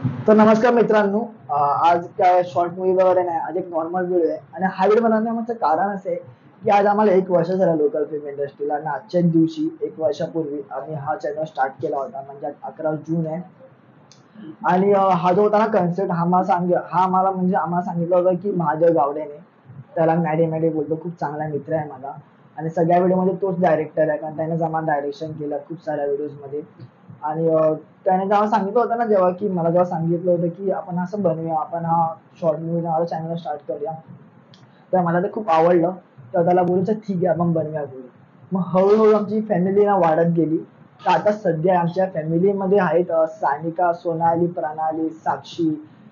तर नमस्कार मित्रांनो. आज काय शॉर्ट मूवी वगैरे नाही, आज एक नॉर्मल व्हिडिओ आहे आणि हा व्हिडिओ बनवण्यामागचं कारण असं आहे की आज आम्हाला 1 वर्ष झालं लोकल फिल्म इंडस्ट्रीला आणि आजच्याच दिवशी 1 वर्षापूर्वी आम्ही हा चॅनल स्टार्ट केला होता, म्हणजे आज 11 जून आहे. आणि हा जो होता ना कन्सेप्ट, हा मला म्हणजे आम्हाला सांगितलं होतं की महादेव गावडेने. त्याला मॅडी मॅडी बोलतो, खूप चांगला मित्र आहे माझा. आणि सगळ्या व्हिडिओमध्ये तोच डायरेक्टर आहे, कारण त्याने आम्हाला डायरेक्शन केलं खूप साऱ्या व्हिडिओजमध्ये. आणि त्याने जेव्हा सांगितलं होतं ना, की मला जेव्हा सांगितलं होतं की आपण असं बनवूया, आपण हा शॉर्ट मूवी नावाचा चॅनल स्टार्ट करूया, तर मला ते खूप आवडलं. तर त्याला बोलायचं ठीक आहे, आपण बनवूया बोलू. मग हळूहळू आमची फॅमिली ना वाढत गेली. तर आता सध्या आमच्या फॅमिलीमध्ये आहेत सानिका, सोनाली, प्रणाली, साक्षी,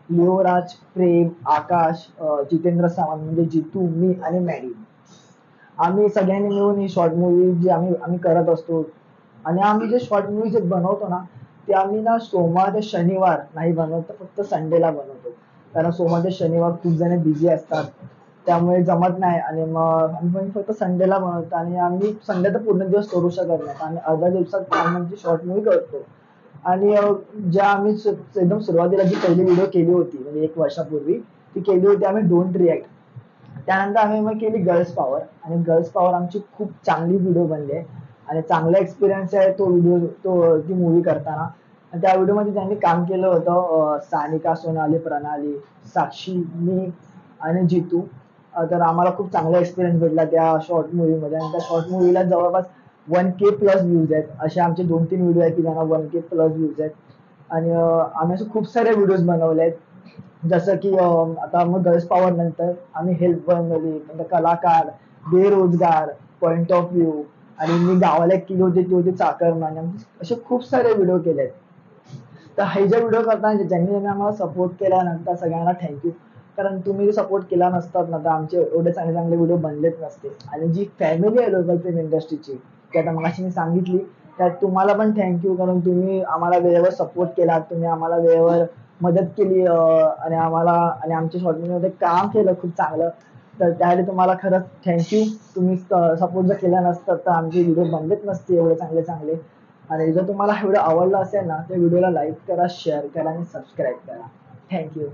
लिओराज, प्रेम, आकाश, जितेंद्र सावंत म्हणजे जितू, मी आणि मॅडी. आम्ही सगळ्यांनी मिळून ही शॉर्ट मूव्ही जी आम्ही आम्ही करत असतो. आणि आम्ही जे शॉर्ट मूव्ही जे बनवतो ना, ते आम्ही ना सोमवार ते शनिवार नाही बनवत, तर फक्त संडेला बनवतो. कारण सोमवार ते शनिवार खूप जण बिझी असतात, त्यामुळे जमत नाही. आणि मग आम्ही पण फक्त संडेला बनवतो आणि आम्ही संडे तर पूर्ण दिवस करू शकत नाही, आम्ही अर्ध्या दिवसात आमची शॉर्ट मूव्ही करतो. आणि ज्या आम्ही एकदम सुरुवातीला जी पहिली व्हिडिओ केली होती, म्हणजे 1 वर्षापूर्वी, ती केली होती आम्ही डोंट रिॲक्ट. त्यानंतर आम्ही मग केली गर्ल्स पॉवर, आणि गर्ल्स पॉवर आमची खूप चांगली व्हिडिओ बनली आहे. आणि चांगला एक्सपिरियन्स आहे तो व्हिडिओ, ती मूवी करताना. आणि त्या व्हिडिओमध्ये ज्यांनी काम केलं होतं सानिका, सोनाली, प्रणाली, साक्षी, मी आणि जितू. तर आम्हाला खूप चांगला एक्सपिरियन्स भेटला त्या शॉर्ट मूवीमध्ये. आणि त्या शॉर्ट मूवीला जवळपास 1K+ व्ह्यूज आहेत. असे आमचे 2-3 व्हिडिओ आहेत की ज्यांना 1K+ व्ह्यूज आहेत. आणि आम्ही असे खूप सारे व्हिडिओज बनवले आहेत. जसं की आता मग गर्ल्स पॉवर नंतर आम्ही हेल्थ बनवली, नंतर कलाकार, बेरोजगार, पॉइंट ऑफ व्ह्यू, आणि मी गावाला एक केली होती ती होती चाकरमानी. असे खूप सारे व्हिडिओ केलेत. तर हे जे व्हिडिओ करताना ज्यांनी ज्यांनी आम्हाला सपोर्ट केला ना, त्या सगळ्यांना थँक्यू. कारण तुम्ही सपोर्ट केला नसतात ना, तर आमचे एवढे चांगले चांगले व्हिडिओ बनलेच नसते. आणि जी फॅमिली आहे लोकल फिल्म इंडस्ट्रीची, की आता मगाशी मी सांगितली, त्यात तुम्हाला पण थँक्यू. कारण तुम्ही आम्हाला वेळेवर सपोर्ट केला, तुम्ही आम्हाला वेळेवर मदत केली, आणि आम्हाला आणि आमच्या शॉर्ट मध्ये काम केलं खूप चांगलं. तर त्यासाठी तुम्हाला खरंच थँक्यू. तुम्ही सपोर्ट जर केला नसतं तर आमचे व्हिडिओ बनलेच नसते एवढे चांगले चांगले. आणि जर तुम्हाला हा व्हिडिओ आवडला असेल ना, तर व्हिडिओला लाईक करा, शेअर करा आणि सबस्क्राईब करा. थँक्यू.